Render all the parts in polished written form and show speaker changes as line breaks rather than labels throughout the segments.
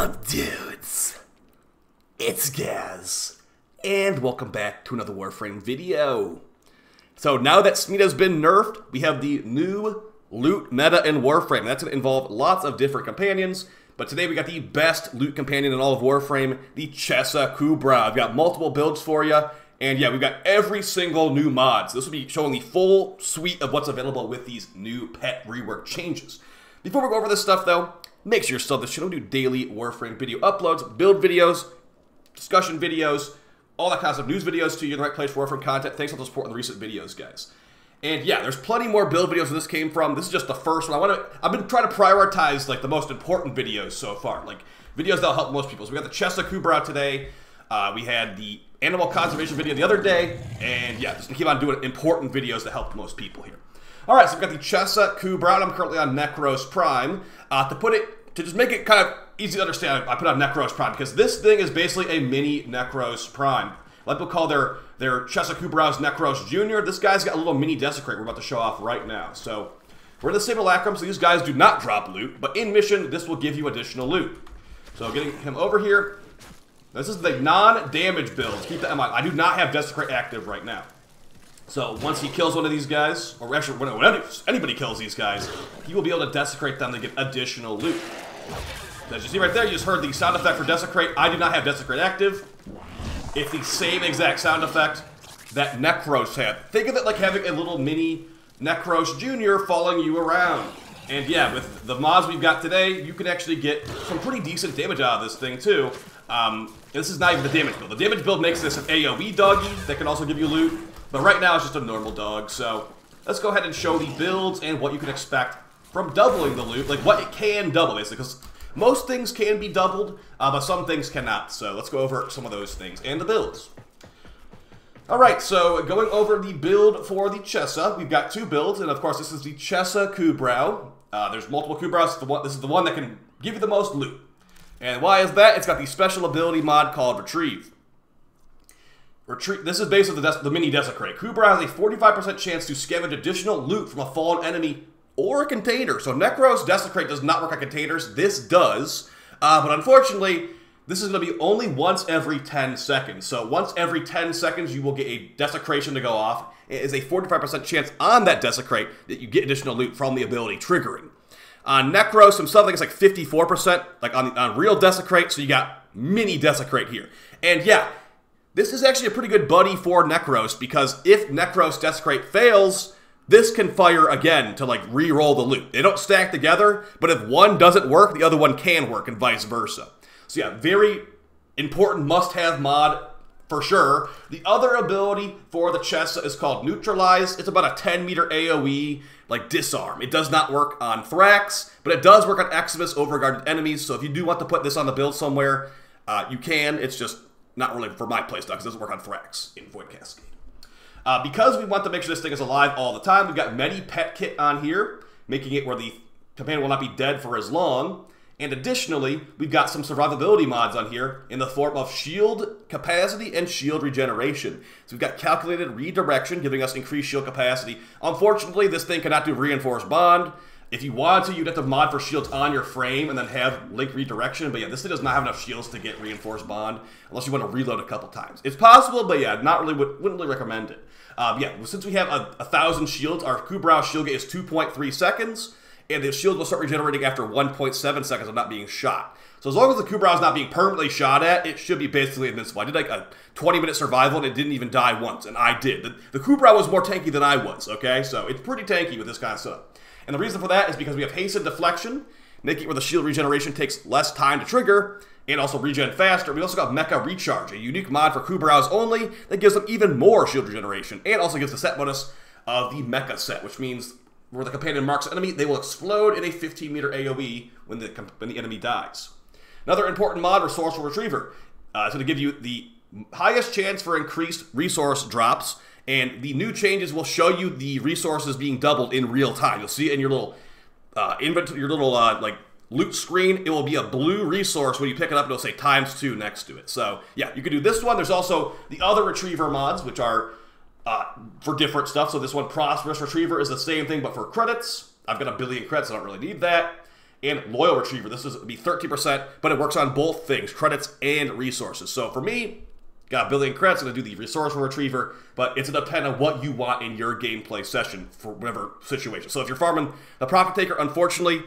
up, dudes? It's Gaz, and welcome back to another Warframe video. So now that Smeeta's been nerfed, we have the new loot meta in Warframe. That's going to involve lots of different companions, but today we got the best loot companion in all of Warframe, the Chesa Kubrow. I've got multiple builds for you, and yeah, we've got every single new mod. So this will be showing the full suite of what's available with these new pet rework changes. Before we go over this stuff though, make sure you're still this channel. We do daily Warframe video uploads, build videos, discussion videos, all that kind of stuff, news videos too. You're in the right place for Warframe content. Thanks for the support in the recent videos, guys. And yeah, there's plenty more build videos where this came from. This is just the first one. I've been trying to prioritize like the most important videos so far, like videos that'll help most people. So we got the Chesa Kubrow today. We had the animal conservation video the other day, and yeah, just gonna keep on doing important videos that help most people here. All right, so we've got the Chesa Kubrow. I'm currently on Necros Prime. To just make it kind of easy to understand, I put on Necros Prime because this thing is basically a mini Necros Prime. A lot of people call their Chesa Kubrow's Necros Jr. This guy's got a little mini desecrate we're about to show off right now. So we're in the simulacrum, so these guys do not drop loot, but in mission, this will give you additional loot. So getting him over here. This is the non-damage build. Keep that in mind. I do not have desecrate active right now. So once he kills one of these guys, or actually when anybody kills these guys, he will be able to desecrate them to get additional loot. As you see right there, you just heard the sound effect for desecrate. I do not have desecrate active. It's the same exact sound effect that Necros had. Think of it like having a little mini Necros Jr. following you around. And yeah, with the mods we've got today, you can actually get some pretty decent damage out of this thing too. This is not even the damage build. The damage build makes this an AoE doggy that can also give you loot. But right now it's just a normal dog, so let's go ahead and show the builds and what you can expect from doubling the loot, like what it can double, basically, because most things can be doubled, but some things cannot. So let's go over some of those things and the builds. Alright, so going over the build for the Chesa, we've got two builds, and of course this is the Chesa Kubrow. There's multiple Kubrows. This is the one that can give you the most loot. And why is that? It's got the special ability mod called Retrieve. This is basically the mini desecrate. Kubrow has a 45% chance to scavenge additional loot from a fallen enemy or a container. So Necros desecrate does not work on containers. This does, but unfortunately, this is going to be only once every 10 seconds. So once every 10 seconds, you will get a desecration to go off. It is a 45% chance on that desecrate that you get additional loot from the ability triggering. On Necros himself, I think it's like 54%, like on real desecrate. So you got mini desecrate here, and yeah. This is actually a pretty good buddy for Necros, because if Necros Desecrate fails, this can fire again to like re-roll the loot. They don't stack together, but if one doesn't work, the other one can work, and vice versa. So yeah, very important must-have mod for sure. The other ability for the Chesa is called Neutralize. It's about a 10-meter AoE, like disarm. It does not work on Thrax, but it does work on Eximus overguarded enemies, so if you do want to put this on the build somewhere, you can. It's just not really for my playstyle, because it doesn't work on Thrax in Void Cascade. Because we want to make sure this thing is alive all the time, we've got Medi Pet Kit on here, making it where the companion will not be dead for as long. And additionally, we've got some survivability mods on here in the form of shield capacity and shield regeneration. So we've got calculated redirection, giving us increased shield capacity. Unfortunately, this thing cannot do reinforced bond. If you wanted to, you'd have to mod for shields on your frame and then have link redirection. But yeah, this thing does not have enough shields to get reinforced bond unless you want to reload a couple times. It's possible, but yeah, wouldn't really recommend it. Yeah, since we have 1,000 shields, our Kubrow shield gate is 2.3 seconds, and the shield will start regenerating after 1.7 seconds of not being shot. So as long as the Kubrow is not being permanently shot at, it should be basically invincible. I did like a 20-minute survival, and it didn't even die once, and I did. The Kubrow was more tanky than I was, okay? So it's pretty tanky with this kind of stuff. And the reason for that is because we have haste and deflection, making it where the shield regeneration takes less time to trigger, and also regen faster. We also got Mecha Recharge, a unique mod for Kubrows only that gives them even more shield regeneration, and also gives the set bonus of the Mecha set, which means where the companion marks an enemy, they will explode in a 15-meter AoE when the enemy dies. Another important mod, Resourceful Retriever. It's going to give you the highest chance for increased resource drops, and the new changes will show you the resources being doubled in real time. You'll see it in your little inventory, your little like loot screen. It will be a blue resource when you pick it up. It'll say ×2 next to it. So yeah, you can do this one. There's also the other retriever mods, which are for different stuff. So this one, Prosperous Retriever, is the same thing, but for credits. I've got 1 billion credits. I don't really need that. and Loyal Retriever. This is be 13%, but it works on both things, credits and resources. So for me, got a billion credits, going to do the Resourceful Retriever, but it's going to depend on what you want in your gameplay session for whatever situation. So if you're farming the Profit Taker, unfortunately,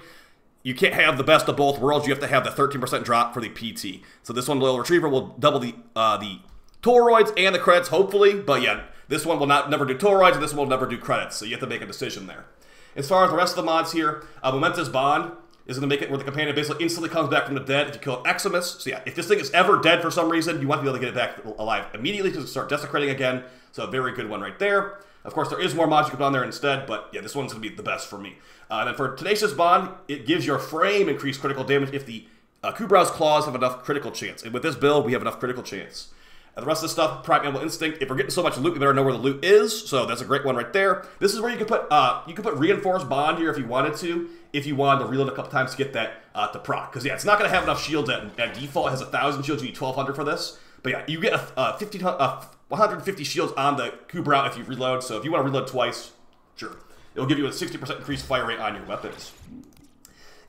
you can't have the best of both worlds. You have to have the 13% drop for the PT. So this one, Loyal Retriever, will double the Toroids and the credits, hopefully. But yeah, this one will never do Toroids, and this one will never do credits. So you have to make a decision there. As far as the rest of the mods here, Momentous Bond is going to make it where the companion basically instantly comes back from the dead if you kill Eximus. So yeah, if this thing is ever dead for some reason, you want to be able to get it back alive immediately to start desecrating again. So a very good one right there. Of course, there is more mods you can put on there instead, but yeah, this one's going to be the best for me. And then for Tenacious Bond, it gives your frame increased critical damage if the Kubrow's claws have enough critical chance. And with this build, we have enough critical chance. And the rest of the stuff, Prime Animal Instinct, if we're getting so much loot, we better know where the loot is. So that's a great one right there. This is where you could put Reinforced Bond here if you wanted to. If you wanted to reload a couple times to get that to proc. Because yeah, it's not going to have enough shields at default. It has 1,000 shields, you need 1,200 for this. But yeah, you get 150 shields on the Kubrow if you reload. So if you want to reload twice, sure. It'll give you a 60% increased fire rate on your weapons.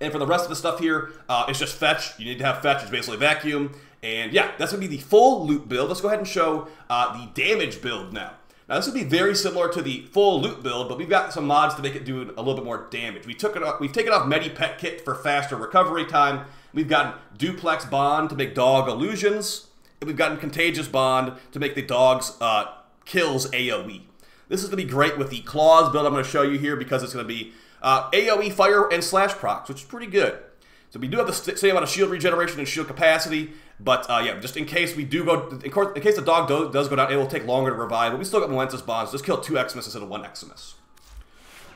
And for the rest of the stuff here, it's just fetch. You need to have fetch. It's basically vacuum. And yeah, that's going to be the full loot build. Let's go ahead and show the damage build now. Now this would be very similar to the full loot build, but we've got some mods to make it do a little bit more damage. We've taken off Medi Pet Kit for faster recovery time. We've gotten Duplex Bond to make dog illusions. And we've gotten Contagious Bond to make the dog's kills AoE. This is going to be great with the Claws build I'm going to show you here because it's going to be AoE fire and slash procs, which is pretty good. So we do have the same amount of shield regeneration and shield capacity, but yeah, just in case we do go, in case the dog does go down, it will take longer to revive, but we still got Momentous Bonds. Just kill 2 Eximus instead of 1 Eximus.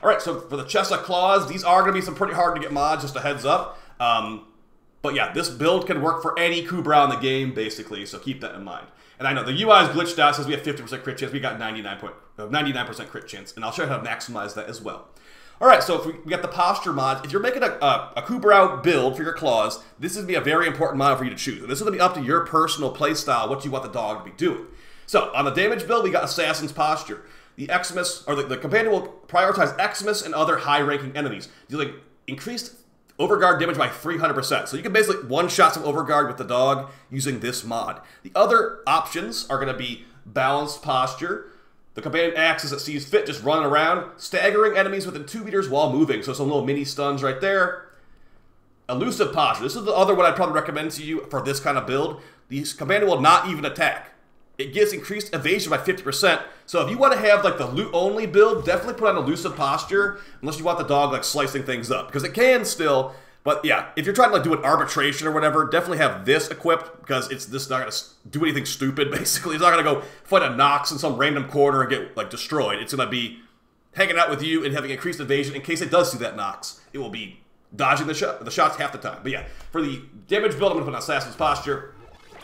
Alright, so for the Chesa Claws, these are going to be some pretty hard to get mods, just a heads up. But yeah, this build can work for any Kubrow in the game, basically, so keep that in mind. And I know the UI is glitched out, says we have 50% crit chance, we got 99% crit chance, and I'll show you how to maximize that as well. Alright, so if we got the posture mods. If you're making a Kubrow build for your claws, this is going to be a very important mod for you to choose. And this is going to be up to your personal playstyle, what you want the dog to be doing. So, on the damage build, we got Assassin's Posture. The Eximus, or the companion will prioritize Eximus and other high-ranking enemies, dealing increased overguard damage by 300%. So you can basically one-shot some overguard with the dog using this mod. The other options are going to be Balanced Posture. The companion acts as it sees fit, just running around, staggering enemies within 2 meters while moving. So some little mini stuns right there. Elusive Posture. This is the other one I'd probably recommend to you for this kind of build. The companion will not even attack. It gives increased evasion by 50%. So if you want to have like the loot-only build, definitely put on Elusive Posture, unless you want the dog like slicing things up. Because it can still, but yeah, if you're trying to like do an arbitration or whatever, definitely have this equipped, because it's this not going to do anything stupid, basically. It's not going to go fight a Nox in some random corner and get like destroyed. It's going to be hanging out with you and having increased evasion in case it does see that Nox. It will be dodging the shots half the time. But yeah, for the damage build, I'm going to put on Assassin's Posture.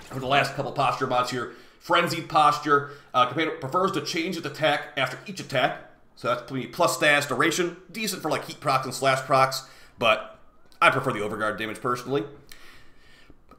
For the last couple posture mods here, Frenzied Posture. Companion prefers to change its attack after each attack. So that's plus status duration. Decent for like heat procs and slash procs, but I prefer the overguard damage personally.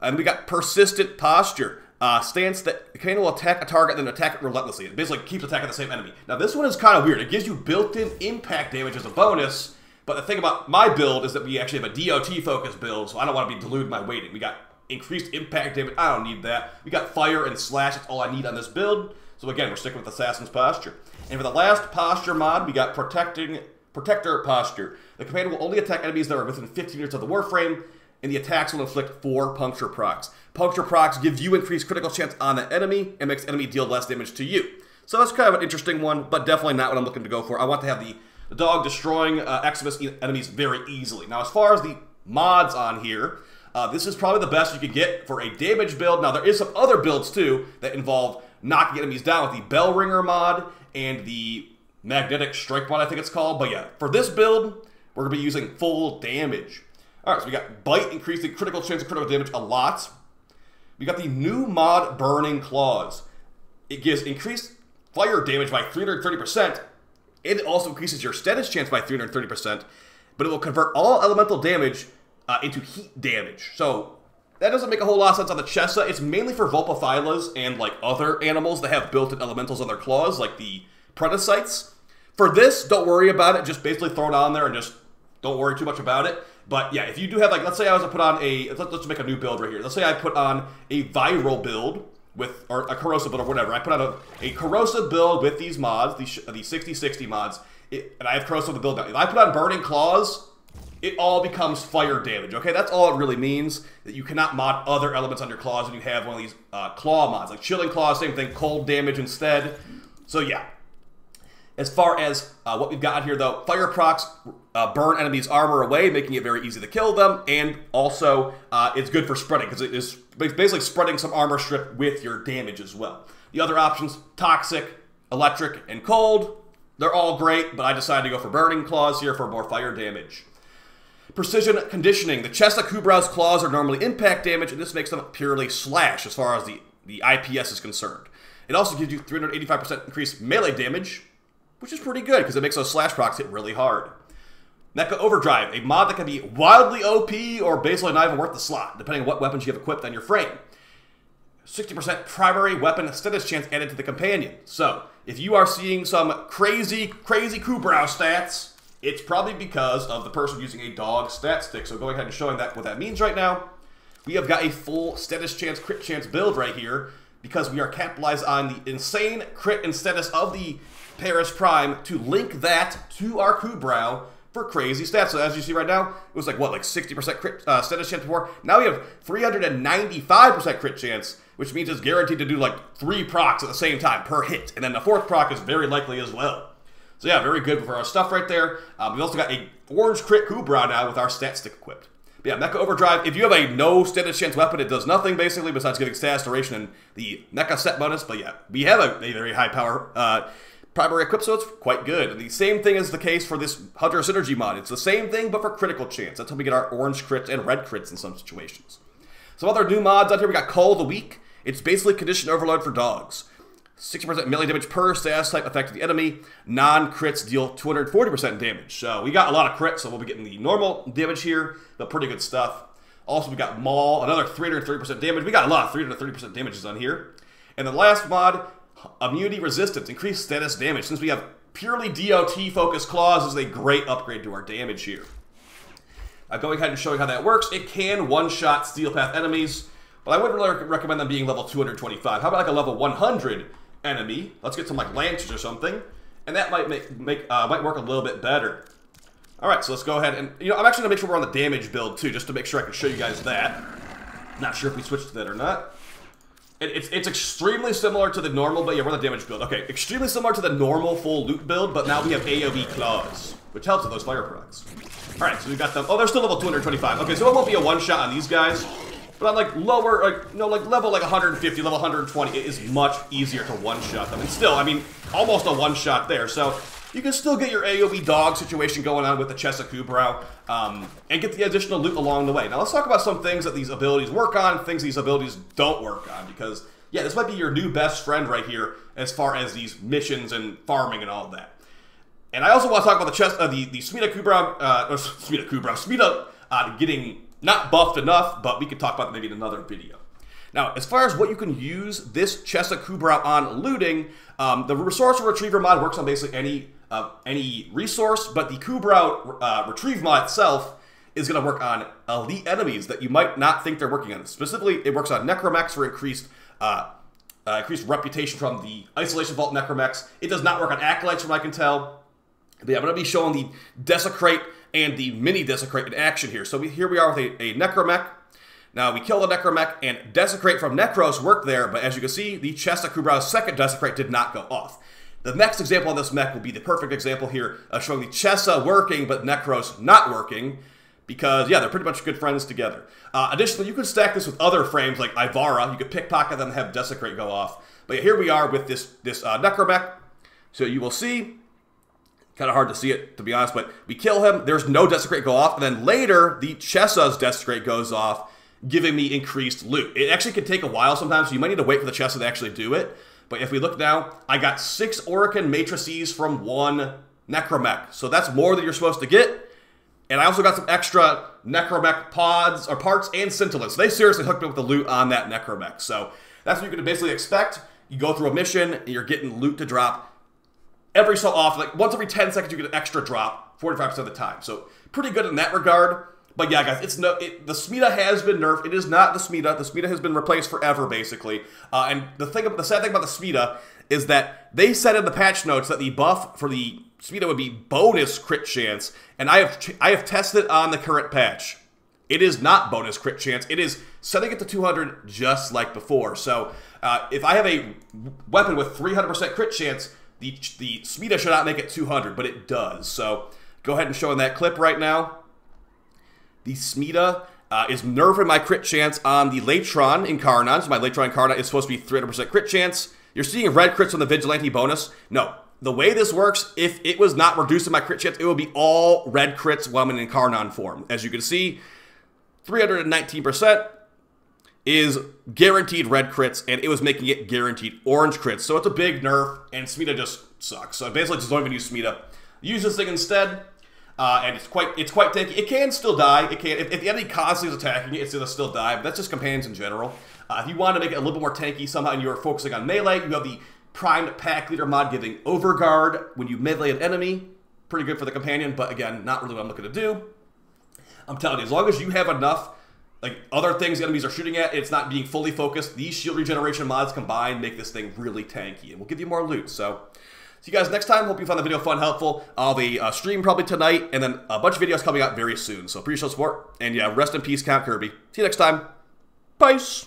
And we got Persistent Posture. Stance that the companion will attack a target and then attack it relentlessly. It basically keeps attacking the same enemy. Now this one is kind of weird. It gives you built-in impact damage as a bonus, but the thing about my build is that we actually have a DOT-focused build, so I don't want to be diluted my weighting. We got increased impact damage. I don't need that. We got fire and slash. That's all I need on this build. So again, we're sticking with Assassin's Posture. And for the last posture mod, we got Protector Posture. The companion will only attack enemies that are within 15 meters of the Warframe, and the attacks will inflict 4 puncture procs. Puncture procs gives you increased critical chance on the enemy and makes enemy deal less damage to you. So that's kind of an interesting one, but definitely not what I'm looking to go for. I want to have the dog destroying Eximus enemies very easily. Now, as far as the mods on here, this is probably the best you could get for a damage build. Now, there is some other builds, too, that involve knocking enemies down with the Bell Ringer mod and the Magnetic Strike mod, I think it's called. But yeah, for this build, we're going to be using full damage. All right, so we got Bite, increasing critical chance of critical damage a lot. We got the new mod Burning Claws. It gives increased fire damage by 330%, and it also increases your status chance by 330%, but it will convert all elemental damage into heat damage. So that doesn't make a whole lot of sense on the Chesa. It's mainly for Vulpaphylas and like other animals that have built-in elementals on their claws, like the Predicites. For this, don't worry about it. Just basically throw it on there and just don't worry too much about it. But yeah, if you do have, like, let's say I was to put on a, let's make a new build right here. Let's say I put on a viral build with, or a corrosive build or whatever. I put on a corrosive build with these mods, these 60/60 mods, and I have corrosive to build now. If I put on burning claws, it all becomes fire damage, okay? That's all it really means, that you cannot mod other elements on your claws when you have one of these claw mods. Like chilling claws, same thing, cold damage instead. So yeah. As far as what we've got here, though, fire procs burn enemies' armor away, making it very easy to kill them, and also it's good for spreading, because it is basically spreading some armor strip with your damage as well. The other options, toxic, electric, and cold, they're all great, but I decided to go for burning claws here for more fire damage. Precision conditioning. The Chesa Kubrow's claws are normally impact damage, and this makes them purely slash as far as the IPS is concerned. It also gives you 385% increased melee damage, which is pretty good because it makes those slash procs hit really hard. Mecha Overdrive, a mod that can be wildly OP or basically not even worth the slot, depending on what weapons you have equipped on your frame. 60% primary weapon status chance added to the companion. So, if you are seeing some crazy Kubrow stats, it's probably because of the person using a dog stat stick. So going ahead and showing that what that means right now, we have got a full status chance, crit chance build right here because we are capitalized on the insane crit and status of the Paris Prime to link that to our Kubrow for crazy stats. So as you see right now, it was like, what, like 60% crit status chance before? Now we have 395% crit chance, which means it's guaranteed to do like 3 procs at the same time per hit. And then the 4th proc is very likely as well. So yeah, very good for our stuff right there. We've also got a orange crit Kubrow now with our stat stick equipped. But yeah, Mecha Overdrive, if you have a no status chance weapon, it does nothing basically besides giving status duration and the Mecha set bonus. But yeah, we have a very high power primary equip, so it's quite good. And the same thing is the case for this Hunter Synergy mod. It's the same thing, but for critical chance. That's how we get our orange crits and red crits in some situations. Some other new mods out here, we got Cull of the Week. It's basically Condition Overload for dogs. 60% melee damage per status type affecting the enemy. Non-crits deal 240% damage. So we got a lot of crits, so we'll be getting the normal damage here, but pretty good stuff. Also, we got Maul, another 330% damage. We got a lot of 330% damages on here. And the last mod, Immunity Resistance, increased status damage. Since we have purely DOT-focused claws, this is a great upgrade to our damage here. Going ahead and showing how that works, it can one-shot Steel Path enemies, but I wouldn't really recommend them being level 225. How about like a level 100 enemy? Let's get some like Lancers or something, and that might might work a little bit better. All right, so let's go ahead and, you know, I'm actually gonna make sure we're on the damage build too, just to make sure I can show you guys that. Not sure if we switched to that or not. It's extremely similar to the normal, but yeah, we're on the damage build. Okay, extremely similar to the normal full loot build, but now we have AoE claws, which helps with those fire procs. All right, so we got them. Oh, they're still level 225. Okay, so it won't be a one-shot on these guys. But on like lower, like, you know, like level like 150, level 120, it is much easier to one-shot them. And still, I mean, almost a one-shot there. So you can still get your AoE dog situation going on with the Chesa Kubrow, and get the additional loot along the way. Now let's talk about some things that these abilities work on, things these abilities don't work on. Because, yeah, this might be your new best friend right here as far as these missions and farming and all of that. And I also want to talk about the Smeeta Kubrow, Smeeta getting not buffed enough, but we could talk about that maybe in another video. Now, as far as what you can use this Chesa Kubrow on looting, the Resource Retriever mod works on basically any resource, but the Kubrow Retrieve mod itself is going to work on elite enemies that you might not think they're working on. Specifically, it works on Necromechs for increased reputation from the Isolation Vault Necromechs. It does not work on Acolytes from what I can tell. But yeah, I'm going to be showing the Desecrate and the Mini Desecrate in action here. So here we are with a Necromech. Now, we kill the Necromech, and Desecrate from Necros worked there, but as you can see, the Chesa Kubrow's second Desecrate did not go off. The next example on this mech will be the perfect example here of showing the Chesa working, but Necros not working, because, yeah, they're pretty much good friends together. Additionally, you could stack this with other frames like Ivara. You could pickpocket them and have Desecrate go off. But yeah, here we are with this Necromech. So you will see, kind of hard to see it, to be honest, but we kill him, there's no Desecrate go off, and then later, the Chesa's Desecrate goes off, giving me increased loot. It actually can take a while sometimes, so you might need to wait for the Chesa to actually do it. But if we look now, I got 6 Orican Matrices from 1 Necromech. So that's more than you're supposed to get. And I also got some extra Necromech pods, or parts, and Scintillants. So they seriously hooked me with the loot on that Necromech. So that's what you can basically expect. You go through a mission, and you're getting loot to drop every so often. Like once every 10 seconds, you get an extra drop, 45% of the time. So pretty good in that regard. But yeah, guys, the Smeeta has been nerfed. It is not the Smeeta. The Smeeta has been replaced forever, basically. And the sad thing about the Smeeta is that they said in the patch notes that the buff for the Smeeta would be bonus crit chance, and I have tested on the current patch. It is not bonus crit chance. It is setting it to 200 just like before. So if I have a weapon with 300% crit chance, the Smeeta should not make it 200, but it does. So go ahead and show in that clip right now. The Smeeta is nerfing my crit chance on the Latron Incarnon. So my Latron Incarnon is supposed to be 300% crit chance. You're seeing red crits on the Vigilante bonus. No. The way this works, if it was not reducing my crit chance, it would be all red crits while I'm in Incarnon form. As you can see, 319% is guaranteed red crits, and it was making it guaranteed orange crits. So it's a big nerf, and Smeeta just sucks. So I basically just don't even use Smeeta. Use this thing instead, and it's quite tanky. It can still die. It can if the enemy constantly is attacking it, it's gonna still die. But that's just companions in general. If you want to make it a little bit more tanky somehow, and you're focusing on melee, you have the Primed Pack Leader mod giving Overguard when you melee an enemy. Pretty good for the companion, but again, not really what I'm looking to do. I'm telling you, as long as you have enough, like other things the enemies are shooting at, it's not being fully focused, these shield regeneration mods combined make this thing really tanky, and will give you more loot. So, see you guys next time. Hope you found the video fun, helpful. I'll be stream probably tonight, and then a bunch of videos coming out very soon. So appreciate the support, and yeah, rest in peace, Count Kirby. See you next time. Peace.